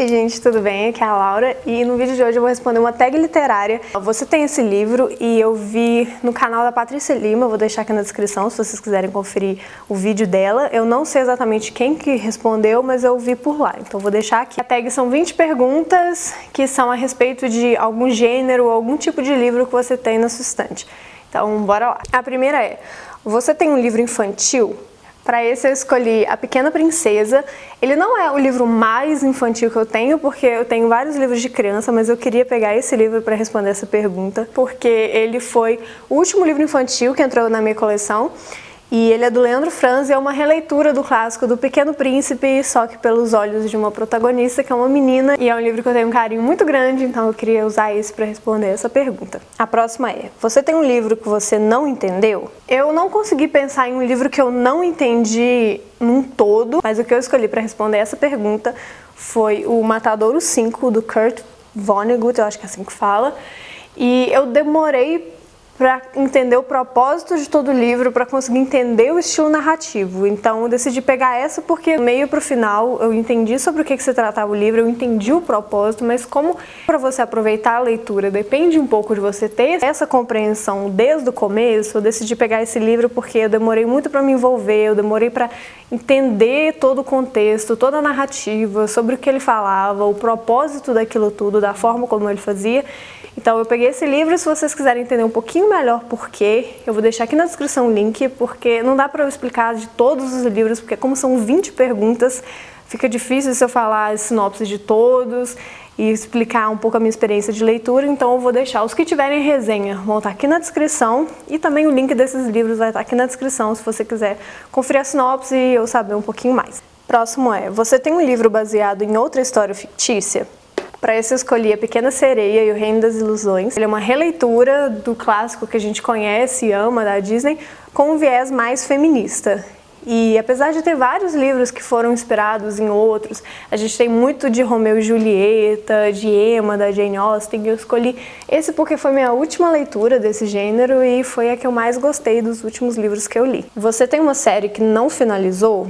Oi gente, tudo bem? Aqui é a Laura e no vídeo de hoje eu vou responder uma tag literária. Você tem esse livro e eu vi no canal da Patrícia Lima, eu vou deixar aqui na descrição se vocês quiserem conferir o vídeo dela. Eu não sei exatamente quem que respondeu, mas eu vi por lá, então vou deixar aqui. A tag são 20 perguntas que são a respeito de algum gênero, algum tipo de livro que você tem na sua estante. Então bora lá. A primeira é, você tem um livro infantil? Para esse eu escolhi A Pequena Princesa. Ele não é o livro mais infantil que eu tenho, porque eu tenho vários livros de criança, mas eu queria pegar esse livro para responder essa pergunta, porque ele foi o último livro infantil que entrou na minha coleção. E ele é do Leandro Franz e é uma releitura do clássico do Pequeno Príncipe, só que pelos olhos de uma protagonista, que é uma menina. E é um livro que eu tenho um carinho muito grande, então eu queria usar esse para responder essa pergunta. A próxima é, você tem um livro que você não entendeu? Eu não consegui pensar em um livro que eu não entendi num todo, mas o que eu escolhi para responder essa pergunta foi o Matadouro 5, do Kurt Vonnegut, eu acho que é assim que fala. E eu demorei para entender o propósito de todo o livro, para conseguir entender o estilo narrativo. Então eu decidi pegar essa porque meio pro final eu entendi sobre o que se tratava o livro, eu entendi o propósito, mas como para você aproveitar a leitura depende um pouco de você ter essa compreensão desde o começo, eu decidi pegar esse livro porque eu demorei muito para me envolver, eu demorei para entender todo o contexto, toda a narrativa, sobre o que ele falava, o propósito daquilo tudo, da forma como ele fazia. Então eu peguei esse livro, se vocês quiserem entender um pouquinho melhor por quê, eu vou deixar aqui na descrição o link, porque não dá para eu explicar de todos os livros, porque como são 20 perguntas, fica difícil se eu falar as sinopses de todos e explicar um pouco a minha experiência de leitura, então eu vou deixar. Os que tiverem resenha vão estar aqui na descrição e também o link desses livros vai estar aqui na descrição, se você quiser conferir a sinopse e eu saber um pouquinho mais. Próximo é, você tem um livro baseado em outra história fictícia? Para esse eu escolhi A Pequena Sereia e o Reino das Ilusões. Ele é uma releitura do clássico que a gente conhece e ama da Disney, com um viés mais feminista. E apesar de ter vários livros que foram inspirados em outros, a gente tem muito de Romeu e Julieta, de Emma, da Jane Austen, e eu escolhi esse porque foi minha última leitura desse gênero e foi a que eu mais gostei dos últimos livros que eu li. Você tem uma série que não finalizou?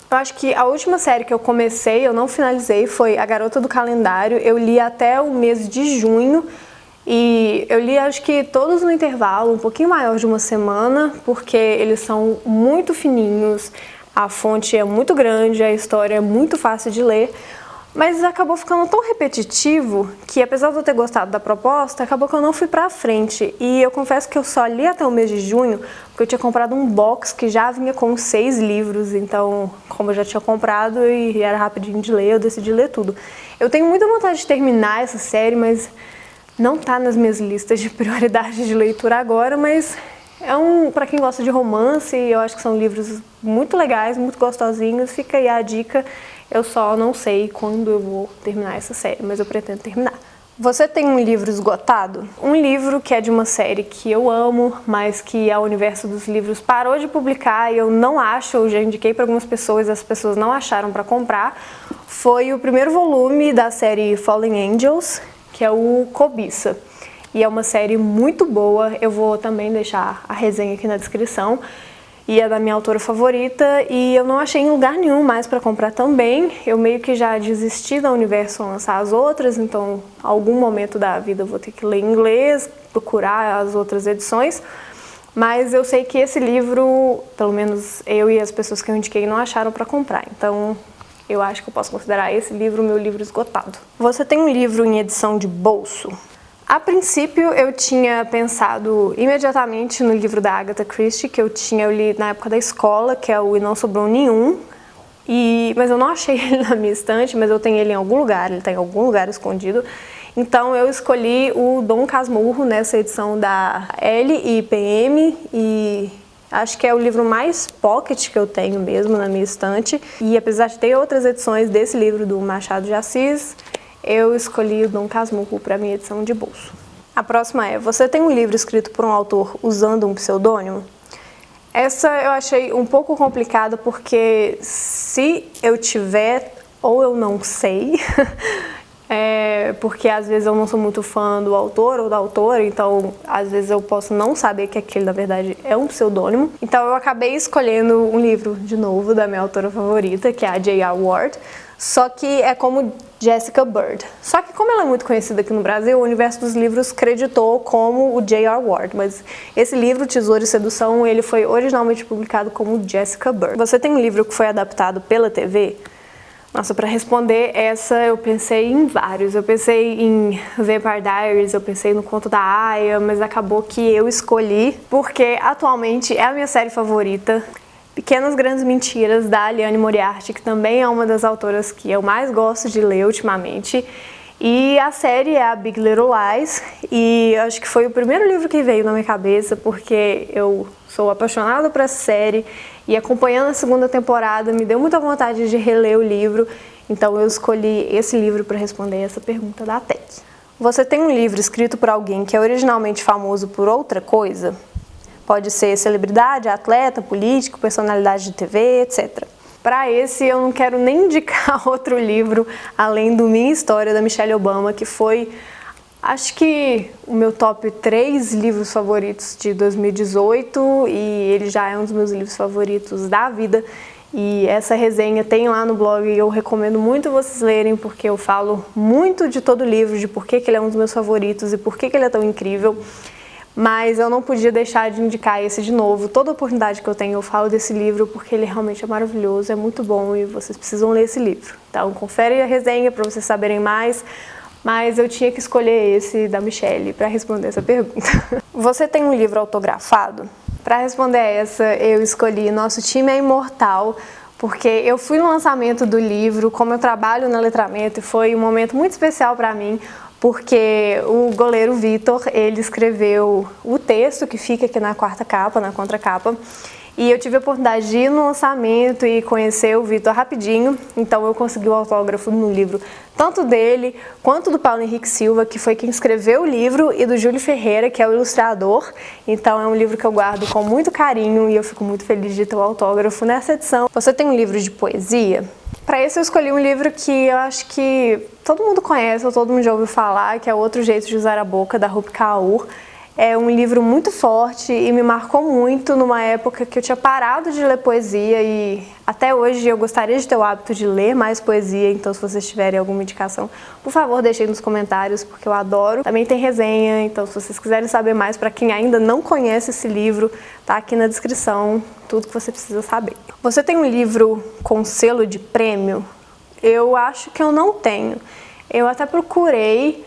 Eu acho que a última série que eu comecei, eu não finalizei, foi A Garota do Calendário. Eu li até o mês de junho e eu li acho que todos no intervalo, um pouquinho maior de uma semana, porque eles são muito fininhos, a fonte é muito grande, a história é muito fácil de ler, mas acabou ficando tão repetitivo que, apesar de eu ter gostado da proposta, acabou que eu não fui pra frente. E eu confesso que eu só li até o mês de junho, porque eu tinha comprado um box que já vinha com 6 livros, então, como eu já tinha comprado e era rapidinho de ler, eu decidi ler tudo. Eu tenho muita vontade de terminar essa série, mas não tá nas minhas listas de prioridade de leitura agora, mas pra quem gosta de romance, eu acho que são livros muito legais, muito gostosinhos, fica aí a dica. Eu só não sei quando eu vou terminar essa série, mas eu pretendo terminar. Você tem um livro esgotado? Um livro que é de uma série que eu amo, mas que a Universo dos Livros parou de publicar e eu não acho, eu já indiquei para algumas pessoas, as pessoas não acharam para comprar, foi o primeiro volume da série Fallen Angels, que é o Cobiça. E é uma série muito boa, eu vou também deixar a resenha aqui na descrição. E é da minha autora favorita e eu não achei em lugar nenhum mais para comprar também. Eu meio que já desisti da Universo lançar as outras, então em algum momento da vida eu vou ter que ler em inglês, procurar as outras edições. Mas eu sei que esse livro, pelo menos eu e as pessoas que eu indiquei, não acharam para comprar. Então eu acho que eu posso considerar esse livro o meu livro esgotado. Você tem um livro em edição de bolso? A princípio eu tinha pensado imediatamente no livro da Agatha Christie, que eu li na época da escola, que é o E Não Sobrou Nenhum, mas eu não achei ele na minha estante, mas eu tenho ele em algum lugar, ele está em algum lugar escondido. Então eu escolhi o Dom Casmurro nessa edição da LIPM e acho que é o livro mais pocket que eu tenho mesmo na minha estante. E apesar de ter outras edições desse livro do Machado de Assis, eu escolhi o Dom Casmurro para minha edição de bolso. A próxima é, você tem um livro escrito por um autor usando um pseudônimo? Essa eu achei um pouco complicada porque se eu tiver, ou eu não sei, porque às vezes eu não sou muito fã do autor ou da autora, então às vezes eu posso não saber que aquele na verdade é um pseudônimo. Então eu acabei escolhendo um livro de novo da minha autora favorita, que é a J.R. Ward, só que é como Jessica Bird. Só que como ela é muito conhecida aqui no Brasil, o universo dos livros creditou como o J.R. Ward, mas esse livro, Tesouro e Sedução, ele foi originalmente publicado como Jessica Bird. Você tem um livro que foi adaptado pela TV? Nossa, para responder essa eu pensei em vários. Eu pensei em Vampire Diaries, eu pensei no Conto da Aia, mas acabou que eu escolhi porque atualmente é a minha série favorita. Pequenas Grandes Mentiras, da Liane Moriarty, que também é uma das autoras que eu mais gosto de ler ultimamente. E a série é a Big Little Lies, e acho que foi o primeiro livro que veio na minha cabeça, porque eu sou apaixonada por essa série, e acompanhando a segunda temporada me deu muita vontade de reler o livro, então eu escolhi esse livro para responder essa pergunta da Tec. Você tem um livro escrito por alguém que é originalmente famoso por outra coisa? Pode ser celebridade, atleta, político, personalidade de TV, etc. Para esse, eu não quero nem indicar outro livro além do Minha História, da Michelle Obama, que foi, acho que, o meu top 3 livros favoritos de 2018 e ele já é um dos meus livros favoritos da vida. E essa resenha tem lá no blog e eu recomendo muito vocês lerem, porque eu falo muito de todo o livro, de por que ele é um dos meus favoritos e por que ele é tão incrível. Mas eu não podia deixar de indicar esse de novo. Toda oportunidade que eu tenho eu falo desse livro porque ele realmente é maravilhoso, é muito bom e vocês precisam ler esse livro. Então confere a resenha para vocês saberem mais, mas eu tinha que escolher esse da Michelle para responder essa pergunta. Você tem um livro autografado? Para responder essa eu escolhi Nosso Time é Imortal, porque eu fui no lançamento do livro, como eu trabalho no letramento, e foi um momento muito especial para mim, porque o goleiro Vitor, ele escreveu o texto que fica aqui na quarta capa, na contracapa, e eu tive a oportunidade de ir no lançamento e conhecer o Vitor rapidinho, então eu consegui o autógrafo no livro, tanto dele quanto do Paulo Henrique Silva, que foi quem escreveu o livro, e do Júlio Ferreira, que é o ilustrador. Então é um livro que eu guardo com muito carinho e eu fico muito feliz de ter o autógrafo nessa edição. Você tem um livro de poesia? Para esse eu escolhi um livro que eu acho que todo mundo conhece ou todo mundo já ouviu falar, que é Outro Jeito de Usar a Boca, da Rupi Kaur. É um livro muito forte e me marcou muito numa época que eu tinha parado de ler poesia e até hoje eu gostaria de ter o hábito de ler mais poesia, então se vocês tiverem alguma indicação, por favor deixem nos comentários, porque eu adoro. Também tem resenha, então se vocês quiserem saber mais, para quem ainda não conhece esse livro, tá aqui na descrição tudo que você precisa saber. Você tem um livro com selo de prêmio? Eu acho que eu não tenho. Eu até procurei,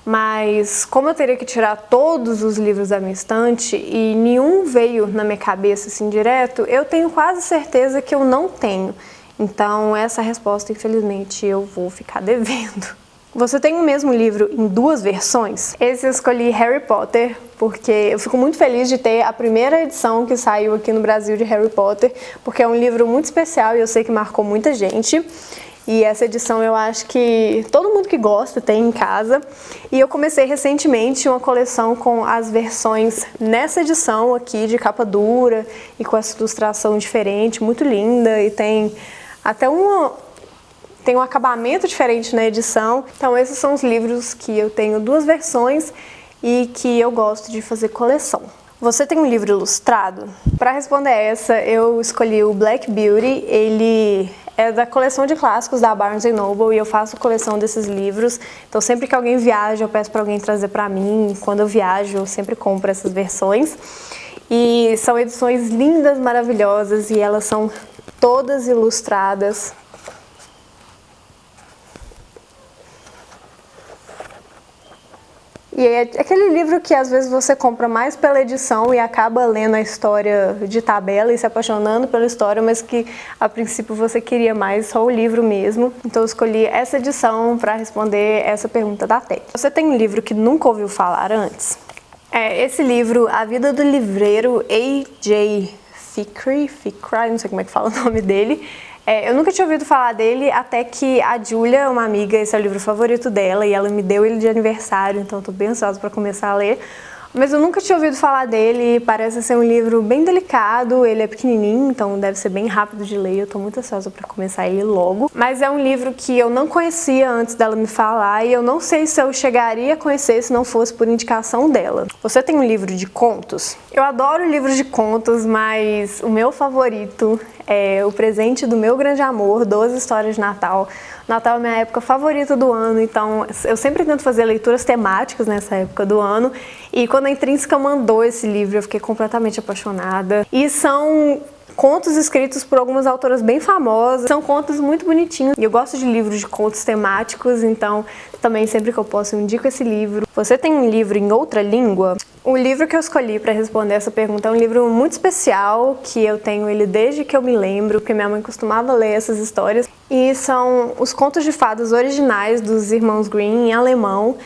mas como eu teria que tirar todos os livros da minha estante e nenhum veio na minha cabeça assim direto, eu tenho quase certeza que eu não tenho. Então essa resposta, infelizmente, eu vou ficar devendo. Você tem o mesmo livro em 2 versões? Esse eu escolhi Harry Potter, porque eu fico muito feliz de ter a primeira edição que saiu aqui no Brasil de Harry Potter, porque é um livro muito especial e eu sei que marcou muita gente. E essa edição eu acho que todo mundo que gosta tem em casa. E eu comecei recentemente uma coleção com as versões nessa edição aqui de capa dura e com essa ilustração diferente, muito linda, e tem até um acabamento diferente na edição. Então esses são os livros que eu tenho 2 versões e que eu gosto de fazer coleção. Você tem um livro ilustrado? Para responder essa, eu escolhi o Black Beauty. Ele é da coleção de clássicos da Barnes & Noble e eu faço coleção desses livros. Então sempre que alguém viaja, eu peço para alguém trazer para mim. Quando eu viajo, eu sempre compro essas versões. E são edições lindas, maravilhosas, e elas são todas ilustradas. E é aquele livro que às vezes você compra mais pela edição e acaba lendo a história de tabela e se apaixonando pela história, mas que a princípio você queria mais só o livro mesmo. Então eu escolhi essa edição para responder essa pergunta da Tec. Você tem um livro que nunca ouviu falar antes? Esse livro, A Vida do Livreiro A.J. Fikry, não sei como é que fala o nome dele. Eu nunca tinha ouvido falar dele até que a Julia, uma amiga, esse é o livro favorito dela e ela me deu ele de aniversário, então eu tô bem ansiosa para começar a ler. mas eu nunca tinha ouvido falar dele. Parece ser um livro bem delicado, ele é pequenininho, então deve ser bem rápido de ler. Eu tô muito ansiosa pra começar ele logo. Mas é um livro que eu não conhecia antes dela me falar e eu não sei se eu chegaria a conhecer se não fosse por indicação dela. Você tem um livro de contos? Eu adoro livros de contos, mas o meu favorito é O Presente do Meu Grande Amor, 12 Histórias de Natal. Natal é a minha época favorita do ano, então eu sempre tento fazer leituras temáticas nessa época do ano. E quando a Intrínseca mandou esse livro, eu fiquei completamente apaixonada. E são contos escritos por algumas autoras bem famosas, são contos muito bonitinhos. E eu gosto de livros de contos temáticos, então também sempre que eu posso eu indico esse livro. Você tem um livro em outra língua? O livro que eu escolhi para responder essa pergunta é um livro muito especial, que eu tenho ele desde que eu me lembro, porque minha mãe costumava ler essas histórias. E são os contos de fadas originais dos irmãos Grimm em alemão.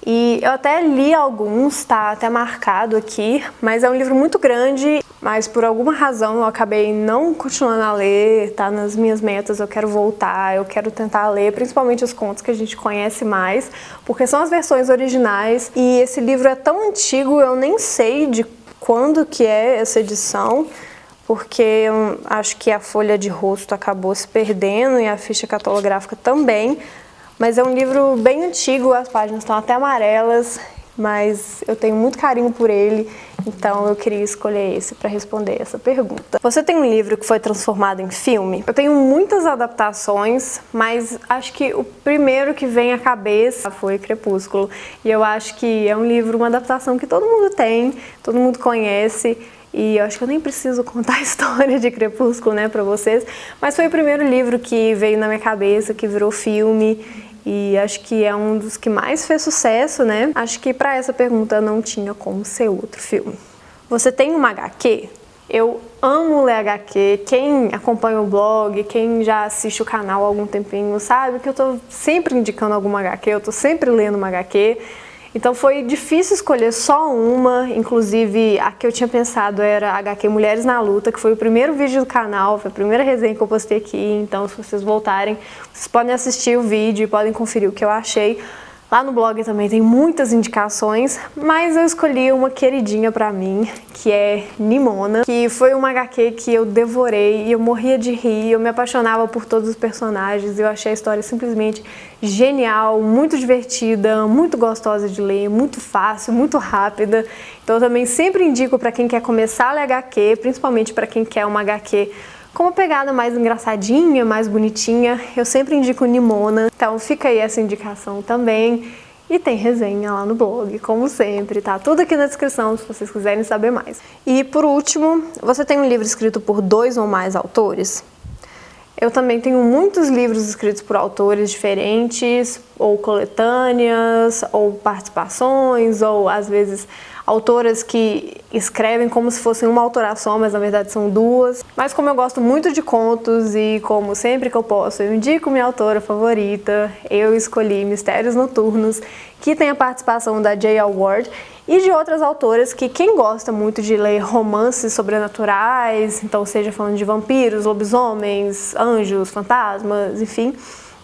E eu até li alguns, tá até marcado aqui, mas é um livro muito grande, mas por alguma razão eu acabei não continuando a ler, tá nas minhas metas, eu quero voltar, eu quero tentar ler, principalmente os contos que a gente conhece mais, porque são as versões originais, e esse livro é tão antigo, eu nem sei de quando que é essa edição, porque eu acho que a folha de rosto acabou se perdendo e a ficha catalográfica também. Mas é um livro bem antigo, as páginas estão até amarelas, mas eu tenho muito carinho por ele, então eu queria escolher esse para responder essa pergunta. Você tem um livro que foi transformado em filme? Eu tenho muitas adaptações, mas acho que o primeiro que vem à cabeça foi Crepúsculo. E eu acho que é um livro, uma adaptação que todo mundo tem, todo mundo conhece. E eu acho que eu nem preciso contar a história de Crepúsculo, né, pra vocês. Mas foi o primeiro livro que veio na minha cabeça, que virou filme. E acho que é um dos que mais fez sucesso, né? Acho que pra essa pergunta não tinha como ser outro filme. Você tem uma HQ? Eu amo ler HQ. Quem acompanha o blog, quem já assiste o canal há algum tempinho, sabe que eu tô sempre indicando alguma HQ, eu tô sempre lendo uma HQ. Então foi difícil escolher só uma, inclusive a que eu tinha pensado era a HQ Mulheres na Luta, que foi o primeiro vídeo do canal, foi a primeira resenha que eu postei aqui, então se vocês voltarem, vocês podem assistir o vídeo e podem conferir o que eu achei. Lá no blog também tem muitas indicações, mas eu escolhi uma queridinha pra mim, que é Nimona, que foi uma HQ que eu devorei e eu morria de rir, eu me apaixonava por todos os personagens, eu achei a história simplesmente genial, muito divertida, muito gostosa de ler, muito fácil, muito rápida. Então eu também sempre indico pra quem quer começar a ler HQ, principalmente pra quem quer uma HQ com uma pegada mais engraçadinha, mais bonitinha, eu sempre indico Nimona, então fica aí essa indicação também. E tem resenha lá no blog, como sempre, tá tudo aqui na descrição se vocês quiserem saber mais. E por último, você tem um livro escrito por 2 ou mais autores? Eu também tenho muitos livros escritos por autores diferentes, ou coletâneas, ou participações, ou às vezes autoras que escrevem como se fossem uma autora só, mas na verdade são 2. Mas como eu gosto muito de contos e como sempre que eu posso eu indico minha autora favorita, eu escolhi Mistérios Noturnos, que tem a participação da J.L. Ward e de outras autoras que quem gosta muito de ler romances sobrenaturais, então seja falando de vampiros, lobisomens, anjos, fantasmas, enfim,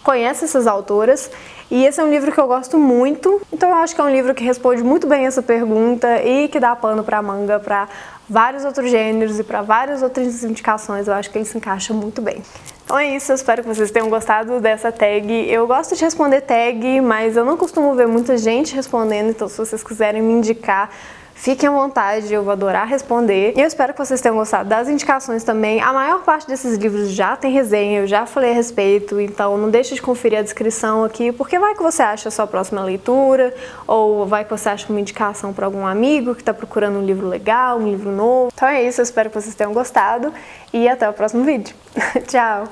conhece essas autoras. E esse é um livro que eu gosto muito, então eu acho que é um livro que responde muito bem essa pergunta e que dá pano pra manga pra vários outros gêneros e para várias outras indicações, eu acho que ele se encaixa muito bem. Então é isso, eu espero que vocês tenham gostado dessa tag. Eu gosto de responder tag, mas eu não costumo ver muita gente respondendo, então se vocês quiserem me indicar, fiquem à vontade, eu vou adorar responder. E eu espero que vocês tenham gostado das indicações também. A maior parte desses livros já tem resenha, eu já falei a respeito, então não deixe de conferir a descrição aqui, porque vai que você acha a sua próxima leitura, ou vai que você acha uma indicação para algum amigo que está procurando um livro legal, um livro novo. Então é isso, eu espero que vocês tenham gostado e até o próximo vídeo. Tchau!